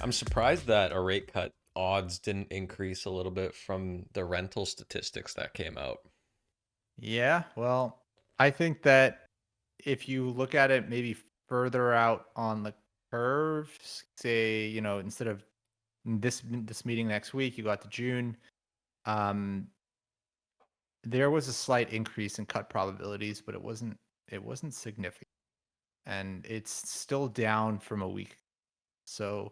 I'm surprised that a rate cut odds didn't increase a little bit from the rental statistics that came out. Yeah, well, I think that if you look at it maybe further out on the curve, say, instead of this meeting next week, you got to June, um, there was a slight increase in cut probabilities, but it wasn't significant. And it's still down from a week. So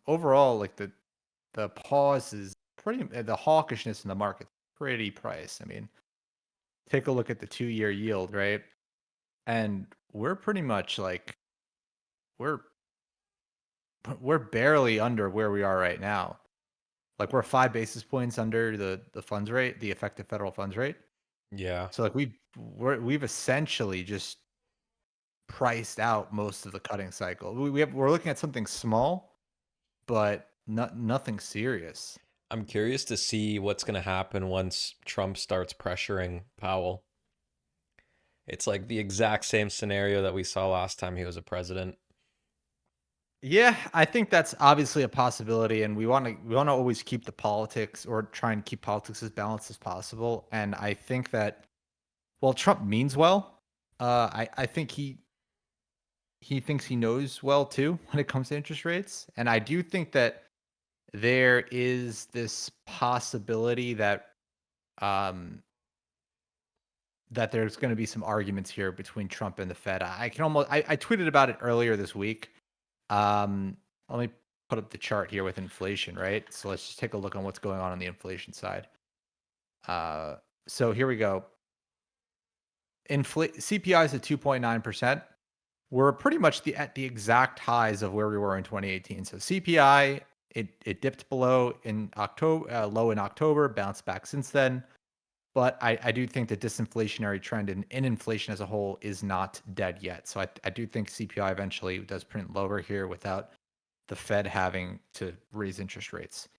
overall, like the pause is the hawkishness in the market pretty priced. I mean, take a look at the 2-year yield, right? And we're pretty much like we're we're barely under where we are right now. Like we're 5 basis points under the funds rate, the effective federal funds rate. Yeah. So like we've essentially just priced out most of the cutting cycle. We're looking at something small, but nothing serious. I'm curious to see what's going to happen once Trump starts pressuring Powell. It's like the exact same scenario that we saw last time he was a president. Yeah, I think that's obviously a possibility, and we want to always keep the politics or try and keep politics as balanced as possible. And I think that well, Trump means well. I think he thinks he knows well too when it comes to interest rates, and I do think that there is this possibility um that there's going to be some arguments here between Trump and the Fed. I tweeted about it earlier this week. Let me put up the chart here with inflation, right? So let's just take a look on what's going on the inflation side. Uh, so here we go. CPI is at 2.9%. We're pretty much at the exact highs of where we were in 2018. So CPI, it dipped below in October, low in October, bounced back since then. But I do think the disinflationary trend in inflation as a whole is not dead yet. So I do think CPI eventually does print lower here without the Fed having to raise interest rates.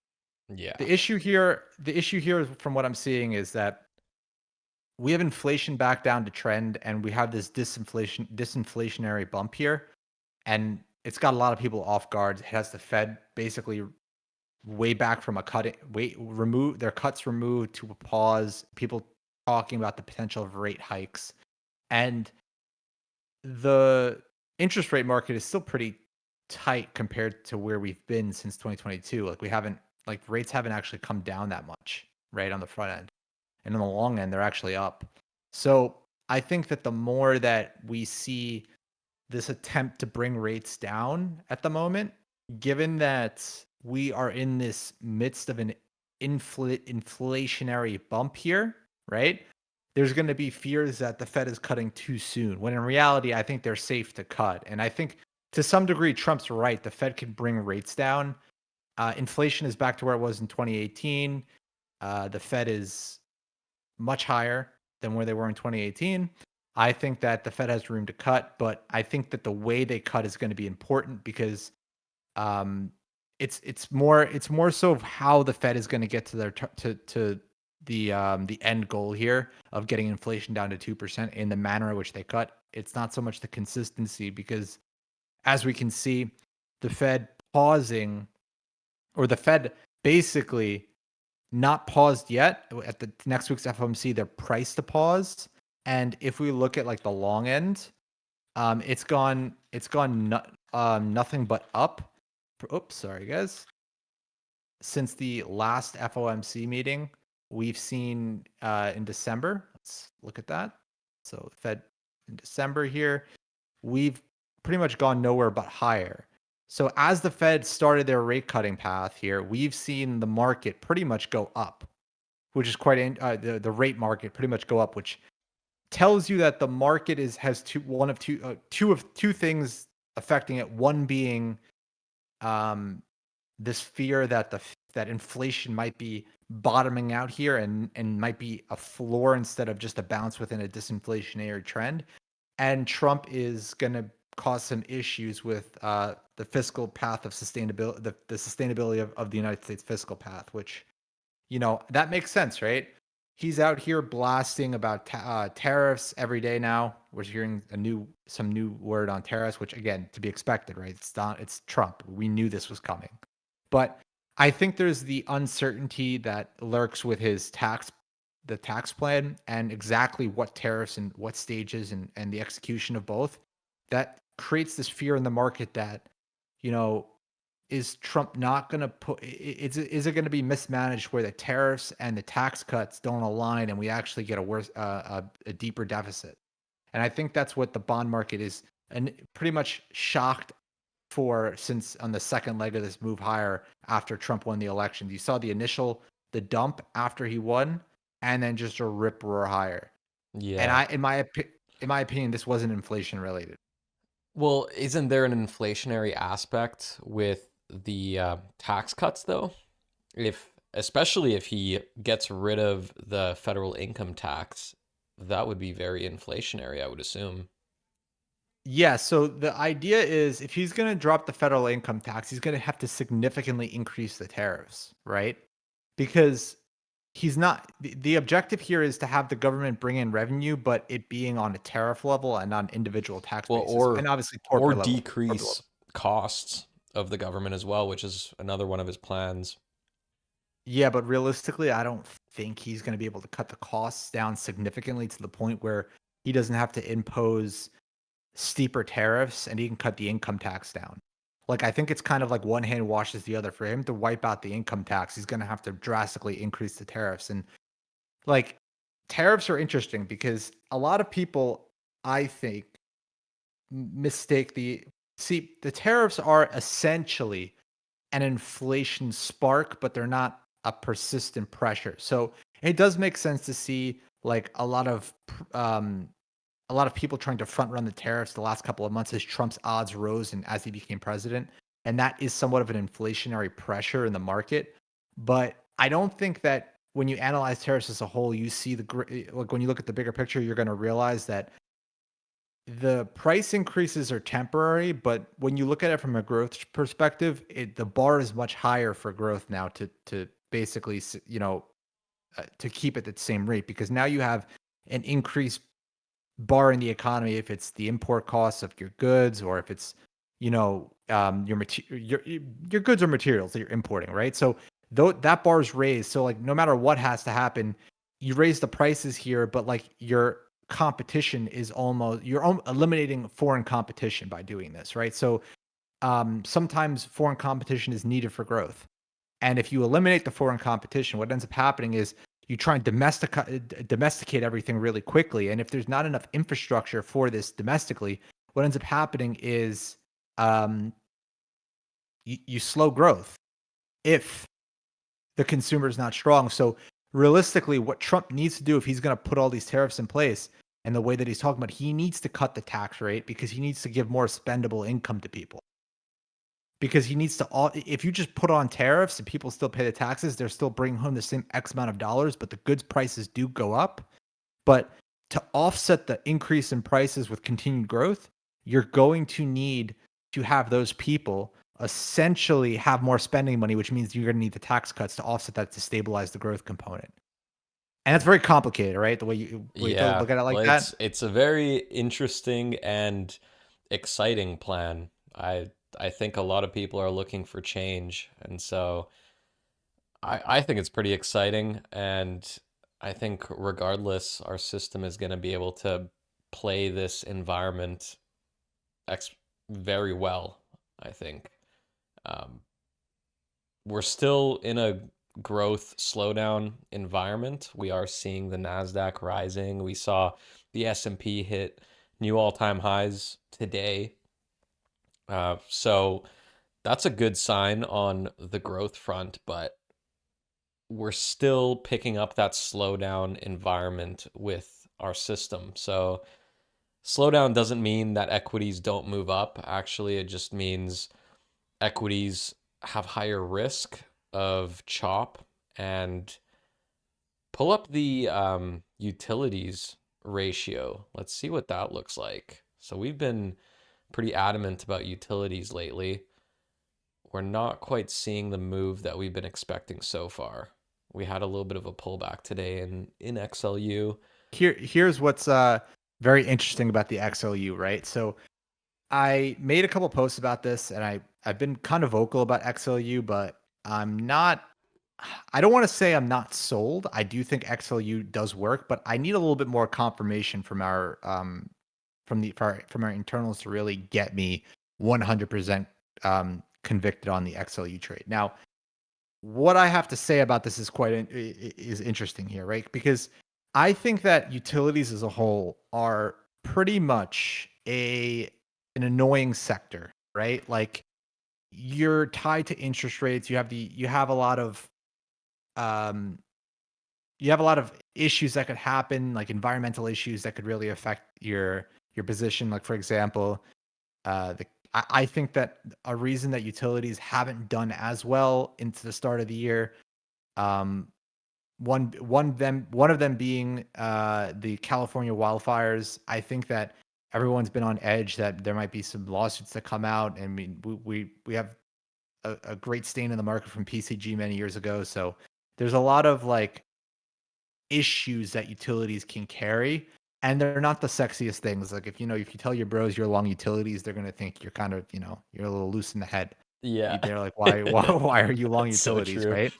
Yeah. The issue here from what I'm seeing is that we have inflation back down to trend and we have this disinflationary bump here. And it's got a lot of people off guard. It has the Fed basically way back from a cutting wait remove their cuts removed to a pause, people talking about the potential of rate hikes. And the interest rate market is still pretty tight compared to where we've been since 2022. Like rates haven't actually come down that much, right, on the front end. And on the long end, they're actually up. So I think that the more that we see this attempt to bring rates down at the moment, given that we are in this midst of an inflationary bump here, right? There's going to be fears that the Fed is cutting too soon, when in reality, I think they're safe to cut. And I think to some degree, Trump's right. The Fed can bring rates down. Inflation is back to where it was in 2018. The Fed is much higher than where they were in 2018. I think that the Fed has room to cut, but I think that the way they cut is going to be important because um, it's more so of how the Fed is going to get to their to the end goal here of getting inflation down to 2% in the manner in which they cut. It's not so much the consistency because as we can see, the Fed pausing or the Fed basically not paused yet. At the next week's FOMC, they're priced to pause. And if we look at like the long end, it's gone nothing but up. Oops, sorry guys. Since the last FOMC meeting, we've seen in December. Let's look at that. So Fed in December here, we've pretty much gone nowhere but higher. So as the Fed started their rate cutting path here, we've seen the market pretty much go up, which is the rate market pretty much go up, which tells you that the market has two things affecting it. One being this fear that that inflation might be bottoming out here and might be a floor instead of just a bounce within a disinflationary trend. And Trump is going to cause some issues with the fiscal path of sustainability, the sustainability of the United States fiscal path, which, that makes sense, right? He's out here blasting about tariffs every day now, We're hearing some new word on tariffs, which again, to be expected, right? It's Trump. We knew this was coming. But I think there's the uncertainty that lurks with the tax plan and exactly what tariffs and what stages and the execution of both that creates this fear in the market that, you know, is Trump not going to is it going to be mismanaged where the tariffs and the tax cuts don't align and we actually get a worse, a deeper deficit? And I think that's what the bond market is and pretty much shocked for since on the second leg of this move higher after Trump won the election. You saw the dump after he won, and then just a rip roar higher. And Yeah. in my opinion, this wasn't inflation related. Well, isn't there an inflationary aspect with the tax cuts though? If especially if he gets rid of the federal income tax, that would be very inflationary, I would assume. Yeah, so the idea is if he's going to drop the federal income tax, he's going to have to significantly increase the tariffs, right? Because he's not the objective here is to have the government bring in revenue, but it being on a tariff level and on individual tax Well, basis, and obviously or corporate level. Corporate decrease level. costs of the government as well, which is another one of his plans. Yeah, but realistically, I don't think he's going to be able to cut the costs down significantly to the point where he doesn't have to impose steeper tariffs and he can cut the income tax down. Like, I think it's kind of like one hand washes the other. For him to wipe out the income tax, he's going to have to drastically increase the tariffs. And like, tariffs are interesting because a lot of people, I think, mistake the tariffs are essentially an inflation spark, but they're not a persistent pressure. So it does make sense to see like a lot of people trying to front run the tariffs the last couple of months as Trump's odds rose and as he became president. And that is somewhat of an inflationary pressure in the market. But I don't think that when you analyze tariffs as a whole, you see like when you look at the bigger picture, you're going to realize that the price increases are temporary. But when you look at it from a growth perspective, the bar is much higher for growth now to basically, to keep it at the same rate because now you have an increased bar in the economy if it's the import costs of your goods or if it's your goods or materials that you're importing, right? So though that bar is raised, so like no matter what has to happen, you raise the prices here, but like your competition is almost eliminating foreign competition by doing this, right? So sometimes foreign competition is needed for growth. And if you eliminate the foreign competition, what ends up happening is you try and domesticate everything really quickly. And if there's not enough infrastructure for this domestically, what ends up happening is um, you slow growth if the consumer is not strong. So realistically, what Trump needs to do if he's going to put all these tariffs in place and the way that he's talking about, he needs to cut the tax rate because he needs to give more spendable income to people. Because he needs to all if you just put on tariffs and people still pay the taxes, they're still bringing home the same X amount of dollars, but the goods prices do go up. But to offset the increase in prices with continued growth, you're going to need to have those people essentially have more spending money, which means you're going to need the tax cuts to offset that to stabilize the growth component. And that's very complicated, right? The way you Yeah. look at it like Well, that. it's a very interesting and exciting plan. I think a lot of people are looking for change, and so I think it's pretty exciting, and I think regardless, our system is going to be able to play this environment ex very well, I think. Um, we're still in a growth slowdown environment. We are seeing the Nasdaq rising. We saw the S&P hit new all-time highs today. So that's a good sign on the growth front, but we're still picking up that slowdown environment with our system. So slowdown doesn't mean that equities don't move up. Actually, it just means equities have higher risk of chop and pull up the utilities ratio. Let's see what that looks like. So we've been pretty adamant about utilities lately. We're not quite seeing the move that we've been expecting so far. We had a little bit of a pullback today in XLU. Here's what's very interesting about the XLU, right? So I made a couple posts about this, and I've been kind of vocal about XLU, but I'm not. I don't want to say I'm not sold. I do think XLU does work, but I need a little bit more confirmation from our from our internals to really get me 100% convicted on the XLU trade. Now, what I have to say about this is is interesting here, right? Because I think that utilities as a whole are pretty much a an annoying sector, right? Like you're tied to interest rates. You have a lot of um issues that could happen, like environmental issues that could really affect your position. Like for example, the I think that a reason that utilities haven't done as well into the start of the year, um, one of them being the California wildfires. I think that everyone's been on edge that there might be some lawsuits that come out. I mean, we have a great stain in the market from PCG many years ago, so there's a lot of like issues that utilities can carry, and they're not the sexiest things. Like if you tell your bros you're long utilities, they're gonna think you're kind of you're a little loose in the head. Yeah. They're like, why are you long That's so utilities, true. right?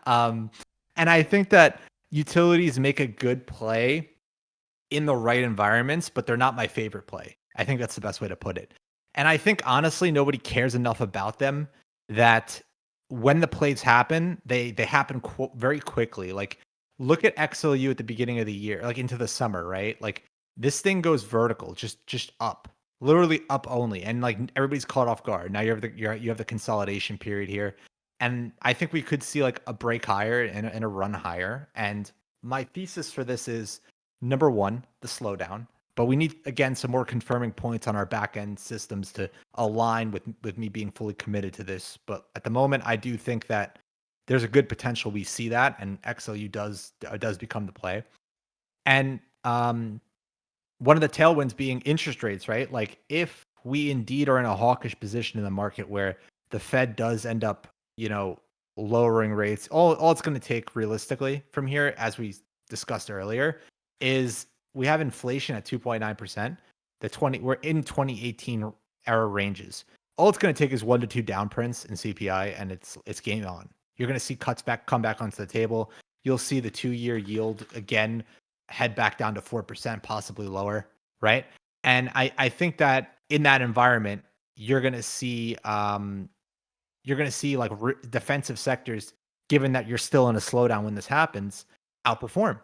um, and I think that utilities make a good play in the right environments, but they're not my favorite play. I think that's the best way to put it. And I think honestly, nobody cares enough about them that when the plays happen, they happen very quickly. Like look at XLU at the beginning of the year, like into the summer, right? Like this thing goes vertical, just up, literally up only, and like everybody's caught off guard. Now you have the consolidation period here, and I think we could see like a break higher and a run higher. And my thesis for this is number one, the slowdown. But we need again some more confirming points on our back end systems to align with me being fully committed to this. But at the moment, I do think that there's a good potential we see that, and XLU does become the play. And one of the tailwinds being interest rates, right? Like if we indeed are in a hawkish position in the market where the Fed does end up, lowering rates, all it's going to take realistically from here, as we discussed earlier, is we have inflation at 2.9%. We're in 2018 era ranges. All it's going to take is 1 to 2 down prints in CPI, and it's game on. You're going to see cuts back come back onto the table. You'll see the 2-year yield again head back down to 4%, possibly lower, right? And I think that in that environment, you're going to see like defensive sectors, given that you're still in a slowdown when this happens, outperform.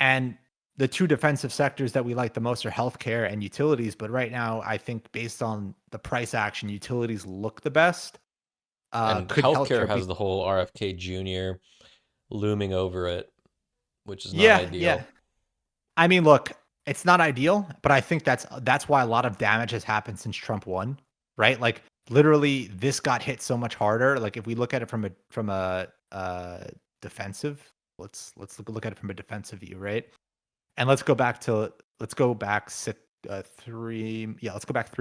And the two defensive sectors that we like the most are healthcare and utilities. But right now, I think based on the price action, utilities look the best. And Could healthcare healthcare has be? the whole RFK Jr. looming over it, which is not Yeah, yeah. ideal. I mean, look, it's not ideal, but I think that's why a lot of damage has happened since Trump won, right? Like literally, this got hit so much harder. Like if we look at it from a defensive, look at it from a defensive view, right? And let's go back 3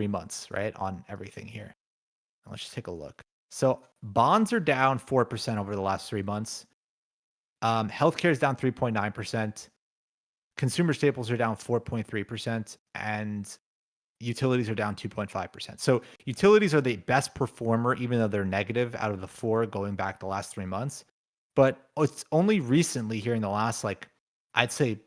months, right, on everything here. And let's just take a look. So bonds are down 4% over the last 3 months. Healthcare is down 3.9%. Consumer staples are down 4.3%, and utilities are down 2.5%. So utilities are the best performer, even though they're negative out of the four going back the last 3 months. But it's only recently here in the last, like, I'd say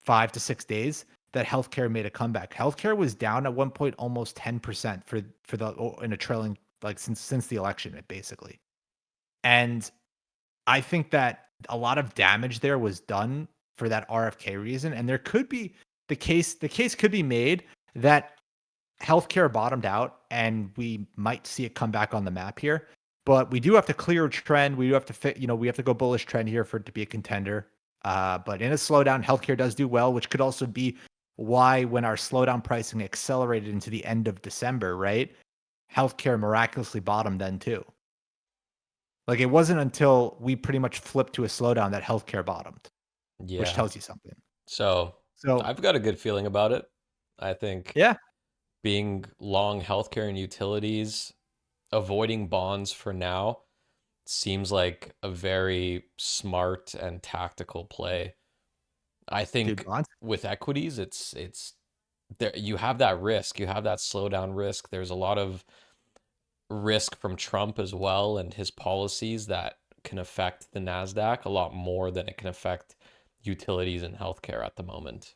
5 to 6 days that healthcare made a comeback. Healthcare was down at one point almost 10% for the in a trailing, like since the election, basically. And I think that a lot of damage there was done for that RFK reason, and there could be the case could be made that healthcare bottomed out and we might see it come back on the map here. But we do have to clear a trend. We do have to we have to go bullish trend here for it to be a contender. But in a slowdown, healthcare does do well, which could also be why when our slowdown pricing accelerated into the end of December, right? Healthcare miraculously bottomed then too. Like it wasn't until we pretty much flipped to a slowdown that healthcare bottomed, which Yeah. tells you something. So So I've got a good feeling about it. I think yeah, being long healthcare and utilities, avoiding bonds for now seems like a very smart and tactical play. I Dude, think bonds. with equities, it's there you have that risk, you have that slowdown risk. There's a lot of risk from Trump as well and his policies that can affect the Nasdaq a lot more than it can affect utilities and healthcare at the moment.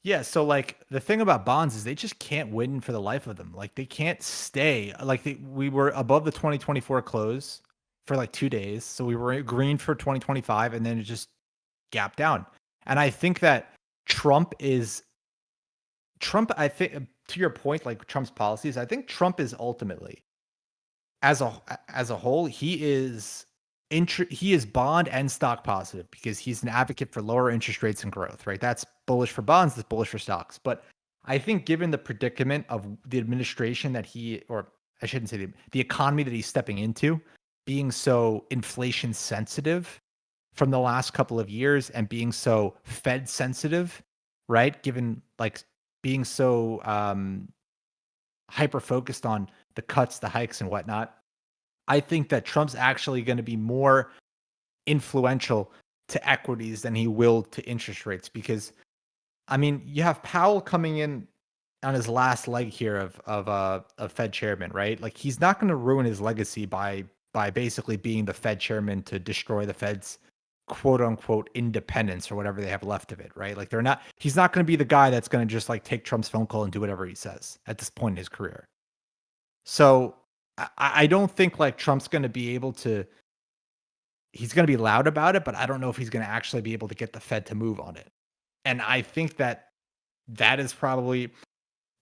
Yeah, so like the thing about bonds is they just can't win for the life of them. Like they can't stay. Like we were above the 2024 close for like 2 days, so we were green for 2025, and then it just gapped down. And I think that Trump is Trump. I think to your point, like Trump's policies, I think Trump is ultimately as a whole, he is bond and stock positive because he's an advocate for lower interest rates and growth, right? That's bullish for bonds, that's bullish for stocks. But I think given the predicament of the administration that or I shouldn't say the economy that he's stepping into, being so inflation sensitive from the last couple of years and being so Fed sensitive, right? Given like being so hyper focused on the cuts, the hikes, and whatnot, I think that Trump's actually going to be more influential to equities than he will to interest rates because I mean, you have Powell coming in on his last leg here of Fed chairman, right? Like he's not going to ruin his legacy by basically being the Fed chairman to destroy the Fed's quote unquote independence or whatever they have left of it, right? Like he's not going to be the guy that's going to just like take Trump's phone call and do whatever he says at this point in his career. So I don't think like Trump's going to be able to. He's going to be loud about it, but I don't know if he's going to actually be able to get the Fed to move on it. And I think that that is probably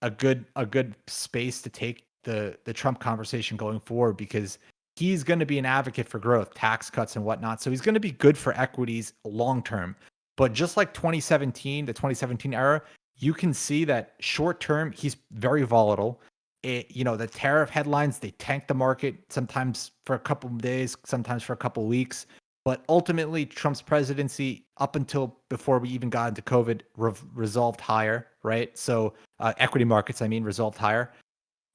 a good space to take the Trump conversation going forward because he's going to be an advocate for growth, tax cuts and whatnot. So he's going to be good for equities long term. But just like 2017, the 2017 era, you can see that short term he's very volatile. The tariff headlines they tank the market sometimes for a couple of days, sometimes for a couple of weeks. But ultimately, Trump's presidency, up until before we even got into COVID, resolved higher, right? So equity markets, I mean, resolved higher.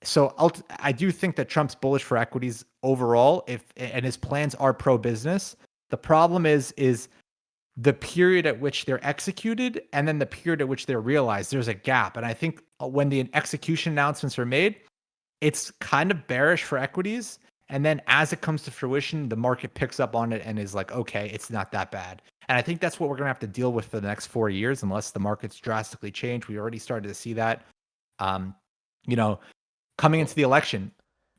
So I do think that Trump's bullish for equities overall, if and his plans are pro business. The problem is the period at which they're executed and then the period at which they're realized. There's a gap, and I think when the execution announcements are made, it's kind of bearish for equities. And then as it comes to fruition, the market picks up on it and is like, okay, it's not that bad. And I think that's what we're going to have to deal with for the next 4 years, unless the markets drastically change. We already started to see that. Um, you know, Coming into Well, the election,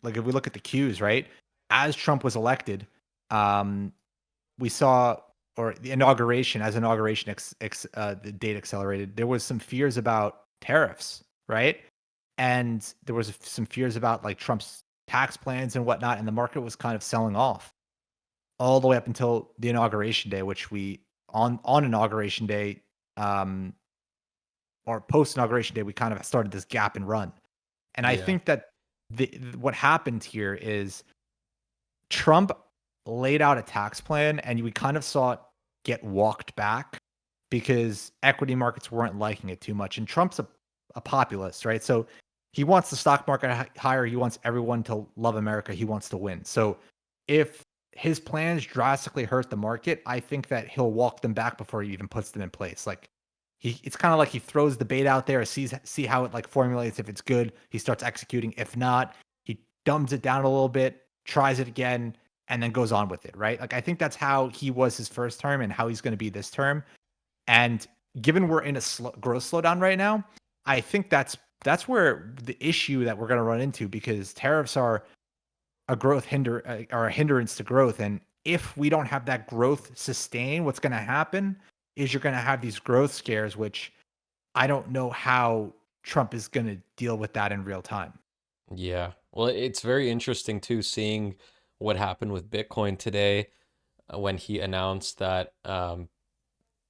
like if we look at the cues, right? As Trump was elected, um, we saw, or the inauguration, as inauguration the date accelerated, there was some fears about tariffs, right? And there was some fears about like Trump's tax plans and whatnot, and the market was kind of selling off all the way up until the inauguration day, which we on inauguration day, um, or post inauguration day, we kind of started this gap and run. And I yeah. think that what happened here is Trump laid out a tax plan, and we kind of saw it get walked back because equity markets weren't liking it too much. And Trump's a populist, right? So he wants the stock market higher. He wants everyone to love America. He wants to win. So if his plans drastically hurt the market, I think that he'll walk them back before he even puts them in place. Like it's kind of like he throws the bait out there, see how it like formulates. If it's good, he starts executing. If not, he dumbs it down a little bit, tries it again, and then goes on with it, right? Like I think that's how he was his first term and how he's going to be this term. And given we're in a growth slowdown right now, I think that's where the issue that we're going to run into because tariffs are a hindrance to growth. And if we don't have that growth sustain, what's going to happen is you're going to have these growth scares, which I don't know how Trump is going to deal with that in real time. Yeah. Well, it's very interesting too seeing what happened with Bitcoin today when he announced that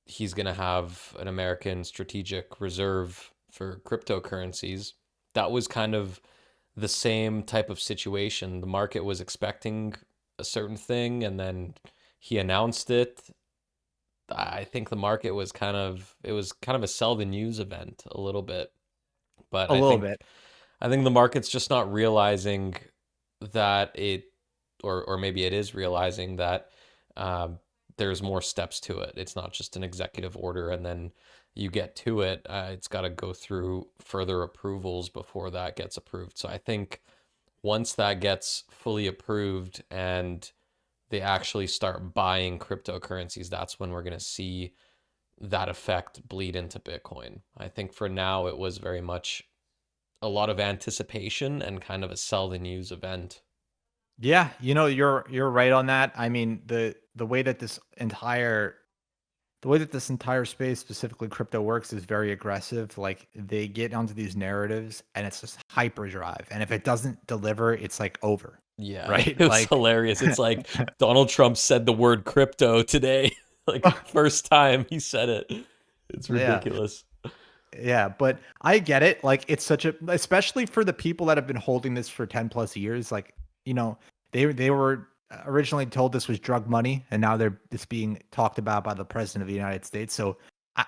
he's going to have an American strategic reserve for cryptocurrencies. That was kind of the same type of situation. The market was expecting a certain thing and then he announced it. I think the market was it was kind of a sell the news event a little bit. But A little bit. I think the market's just not realizing that or maybe it is realizing that um, there's more steps to it. It's not just an executive order and then you get to it. It's got to go through further approvals before that gets approved. So I think once that gets fully approved and they actually start buying cryptocurrencies, that's when we're going to see that effect bleed into Bitcoin. I think for now it was very much a lot of anticipation and kind of a sell the news event. Yeah, you're right on that. I mean, the way that this entire space, specifically crypto, works is very aggressive. Like they get onto these narratives and it's just hyperdrive. And if it doesn't deliver, it's like over. Yeah, Right? it was Like hilarious. It's like Donald Trump said the word crypto today, like first time he said it. It's yeah. ridiculous. Yeah, but I get it. Like it's such a, especially for the people that have been holding this for 10 plus years, like, you know, they were originally told this was drug money and now they're it's being talked about by the president of the United States. So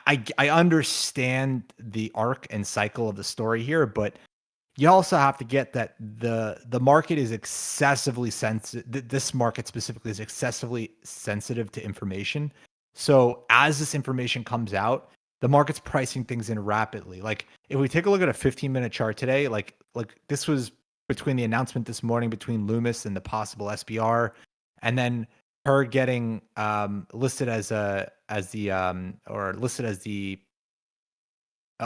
I understand the arc and cycle of the story here, but you also have to get that the market is excessively sensitive. This market specifically is excessively sensitive to information. So as this information comes out, the market's pricing things in rapidly. Like if we take a look at a 15-minute chart today, like this was between the announcement this morning between Loomis and the possible SBR, and then her getting listed as the or listed as the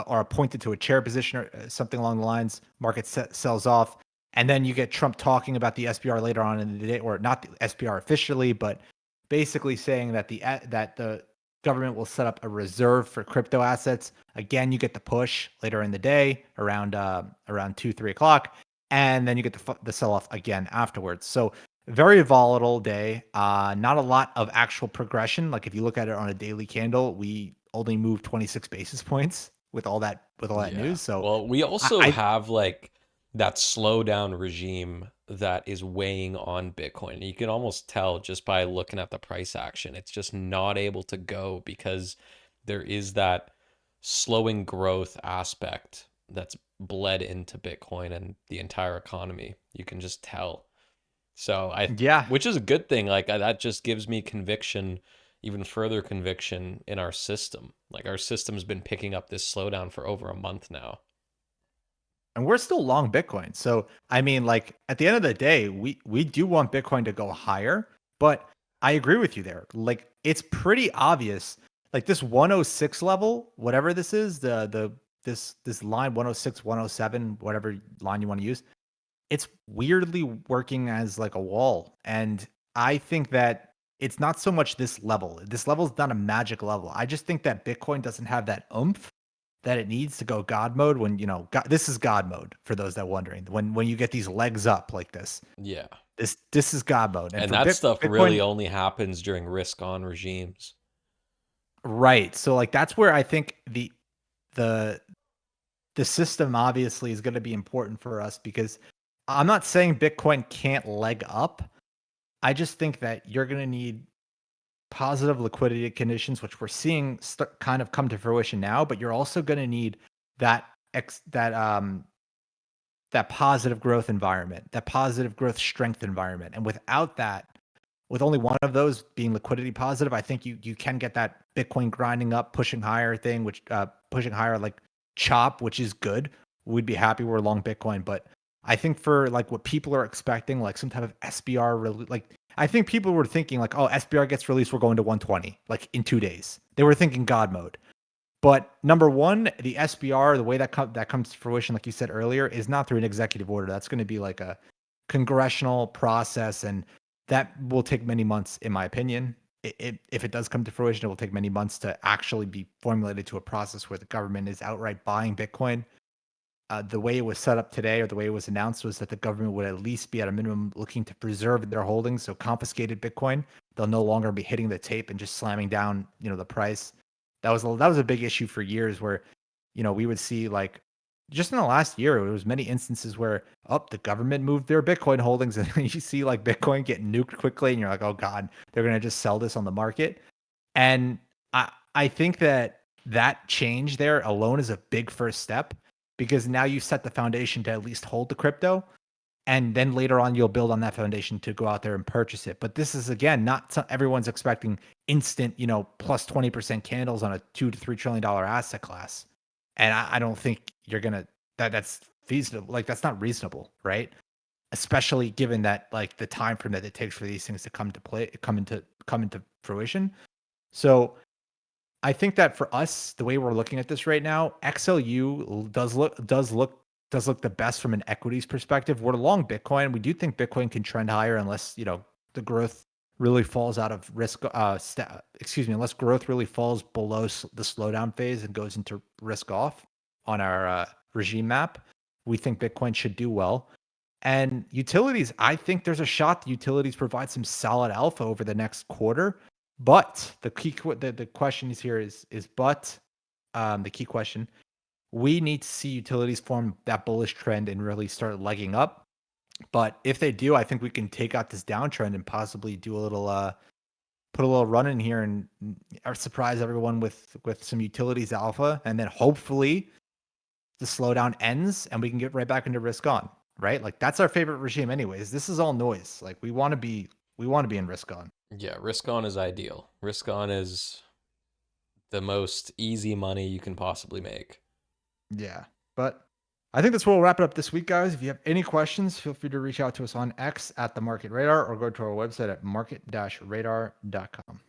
or appointed to a chair position or something along the lines, market sells off. And then you get Trump talking about the SBR later on in the day, or not the SBR officially, but basically saying that the government will set up a reserve for crypto assets. Again, you get the push later in the day around 2-3 o'clock, and then you get the sell off again afterwards. So very volatile day. Not a lot of actual progression. Like if you look at it on a daily candle, we only moved 26 basis points with all that Yeah. news. So Well, we I, also I have like that slowdown regime that is weighing on Bitcoin. You can almost tell just by looking at the price action. It's just not able to go because there is that slowing growth aspect that's bled into Bitcoin and the entire economy. You can just tell. So yeah, which is a good thing. Like that just gives me conviction, even further conviction in our system. Like our system's been picking up this slowdown for over a month now. and we're still long Bitcoin. So I mean, like at the end of the day, we do want Bitcoin to go higher, but I agree with you there. Like it's pretty obvious. Like this 106 level, whatever this is, this line 106, 107, whatever line you want to use, it's weirdly working as like a wall. And I think that it's not so much this level. This level is not a magic level. I just think that Bitcoin doesn't have that oomph that it needs to go God mode when, God, this is God mode for those that are wondering. When you get these legs up like this, Yeah. this is God mode. And And for that stuff really Bitcoin, only happens during risk on regimes. right. So like that's where I think the the system obviously is going to be important for us because I'm not saying Bitcoin can't leg up. I just think that you're going to need positive liquidity conditions, which we're seeing kind of come to fruition now. But you're also going to need that that positive growth environment, that positive growth strength environment. And without that, with only one of those being liquidity positive, I think you can get that Bitcoin grinding up, pushing higher thing, which pushing higher like chop, which is good. We'd be happy we're long Bitcoin, but I think for like what people are expecting, like some type of SBR, like I think people were thinking like, oh, SBR gets released, we're going to 120 like in 2 days. They were thinking God mode. But number one, the SBR, the way that comes to fruition, like you said earlier, is not through an executive order. That's going to be like a congressional process, and that will take many months, in my opinion. If it does come to fruition, it will take many months to actually be formulated to a process where the government is outright buying Bitcoin. The way it was set up today, or the way it was announced, was that the government would at least be at a minimum looking to preserve their holdings. So confiscated Bitcoin, they'll no longer be hitting the tape and just slamming down, the price. That was a big issue for years, where, we would see like just in the last year, there was many instances where the government moved their Bitcoin holdings, and you see like Bitcoin get nuked quickly, and you're like, oh God, they're gonna just sell this on the market. And I think that change there alone is a big first step because now you set the foundation to at least hold the crypto. And then later on, you'll build on that foundation to go out there and purchase it. But this is, again, not everyone's expecting instant, plus 20% candles on a $2 to $3 trillion asset class. And I don't think you're going to, that's feasible. Like, that's not reasonable, right? Especially given that, like, the time frame that it takes for these things to come into fruition. So I think that for us, the way we're looking at this right now, XLU does look the best from an equities perspective. We're long Bitcoin. We do think Bitcoin can trend higher unless, the growth really falls out of risk. Unless growth really falls below the slowdown phase and goes into risk off on our regime map. We think Bitcoin should do well. And utilities, I think there's a shot the utilities provide some solid alpha over the next quarter. But the question is here is the key question. We need to see utilities form that bullish trend and really start legging up. But if they do, I think we can take out this downtrend and possibly do a little put a little run in here and surprise everyone with some utilities alpha, and then hopefully the slowdown ends and we can get right back into risk on, right? Like, that's our favorite regime anyways. This is all noise. Like, we want to be in risk on. Yeah, risk on is ideal. Risk on is the most easy money you can possibly make. Yeah. But I think that's where we'll wrap it up this week, guys. If you have any questions, feel free to reach out to us on X at the Market Radar or go to our website at market-radar.com.